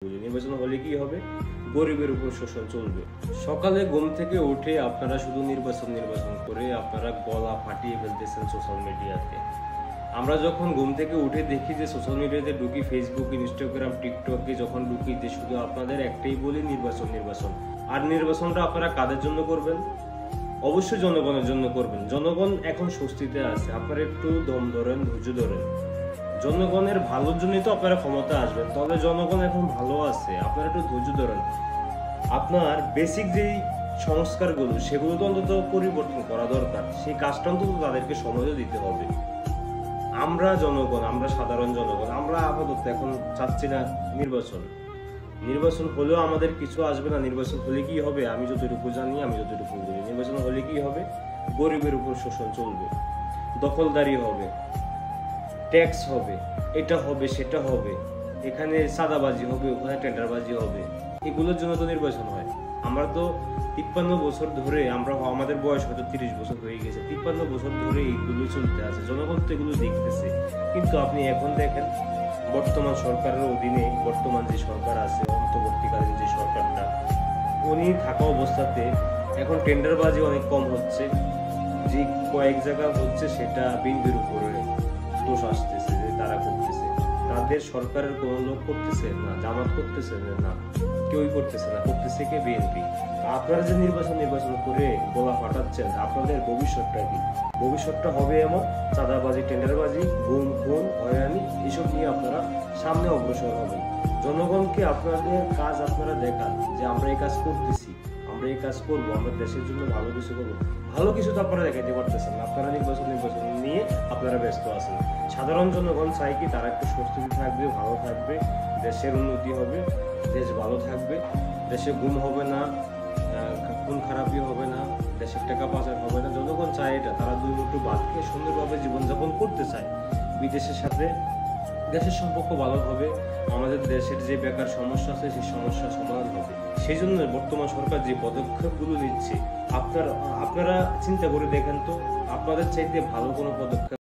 নির্বাচন হলে কি হবে? গরিবের উপর শোষণ চলবে। সকালে ঘুম থেকে উঠে আপনারা শুধু নির্বাচন করে আপনারা গলা ফাটিয়ে ফেলতেছেন সোশ্যাল মিডিয়াতে। আমরা যখন ঘুম থেকে উঠে দেখি যে সোশ্যাল মিডিয়াতে ঢুকি, ফেসবুক, ইনস্টাগ্রাম, টিকটকে যখন ঢুকি, যে শুধু আপনাদের একটাই বলি নির্বাচন। আর নির্বাচনটা আপনারা কাদের জন্য করবেন? অবশ্যই জনগণের জন্য করবেন। জনগণ এখন স্বস্তিতে আছে, আপনারা একটু দম ধরেন, ধৈর্য ধরেন। জনগণের ভালোর জন্যই তো আপনারা ক্ষমতা আসবেন, তবে জনগণ এখন ভালো আছে, আপনারা একটু ধৈর্য ধরেন। আপনার বেসিক যেই সংস্কারগুলো সেগুলো তো অন্তত পরিবর্তন করা দরকার, সেই কাজটা অন্তত তাদেরকে সময়ও দিতে হবে। আমরা জনগণ, আমরা সাধারণ জনগণ, আমরা আপাতত এখন চাচ্ছি না নির্বাচন হলেও আমাদের কিছু আসবে না। নির্বাচন হলে কি হবে? আমি যতটুকু জানি, আমি যতটুকু বলি, নির্বাচন হলে কি হবে? গরিবের উপর শোষণ চলবে, দখলদারি হবে, ট্যাক্স হবে, এটা হবে, সেটা হবে, এখানে সাদাবাজি হবে, ওখানে টেন্ডারবাজি হবে। এগুলোর জন্য তো নির্বাচন হয়। আমরা তো 53 বছর ধরে, আমাদের বয়স হয়তো 30 বছর হয়ে গেছে, 53 বছর ধরে এইগুলো চলতে আছে, জনগণ তো এগুলো দেখতেছে। কিন্তু আপনি এখন দেখেন বর্তমান সরকারের অধীনে, বর্তমান যে সরকার আছে, অন্তর্বর্তীকালীন যে সরকারটা, উনি থাকা অবস্থাতে এখন টেন্ডারবাজি অনেক কম হচ্ছে। যে কয়েক জায়গা হচ্ছে সেটা বিএনপির উপরে দোষ আসতেছে যে তারা করতেছে। তাদের সরকারের কোন লোক করতেছে না, জামাত করতেছে না, কেউই করতেছে না, করতেছে কে? বিএনপি। আপনারা যে নির্বাচন করে গোলা ফাটাচ্ছেন, আপনাদের ভবিষ্যৎটা কি? ভবিষ্যৎটা হবে এমন চাঁদাবাজি, টেন্ডারবাজি, গুম খুন, হয়রানি, এসব নিয়ে আপনারা সামনে অগ্রসর হবেন। জনগণকে আপনাদের কাজ আপনারা দেখান যে আমরা এই কাজ করতেছি, আমরা এই কাজ করবো, আমরা দেশের জন্য ভালো কিছু করবো। ভালো কিছু তো আপনারা দেখাতে পারতেছেন না, আপনারা নির্বাচন নিয়ে আপনারা ব্যস্ত আছেন। সাধারণ জনগণ চাই কি? তারা একটু স্বস্তিতে থাকবে, ভালো থাকবে, দেশের উন্নতি হবে, দেশ ভালো থাকবে, দেশে গুম হবে না, খুন খারাপি হবে না, দেশের টাকা পাচার হবে না। জনগণ চায় এটা, তারা দুই মুঠো ভাত খেয়ে সুন্দরভাবে জীবনযাপন করতে চায়। বিদেশের সাথে দেশের সম্পর্ক ভালো হবে, আমাদের দেশের যে বেকার সমস্যা আছে সেই সমস্যার সমাধান হবে। সেই জন্য বর্তমান সরকার যে পদক্ষেপগুলো নিচ্ছে, আপনারা চিন্তা করে দেখেন তো, আপনাদের চাইতে ভালো কোনো পদক্ষেপ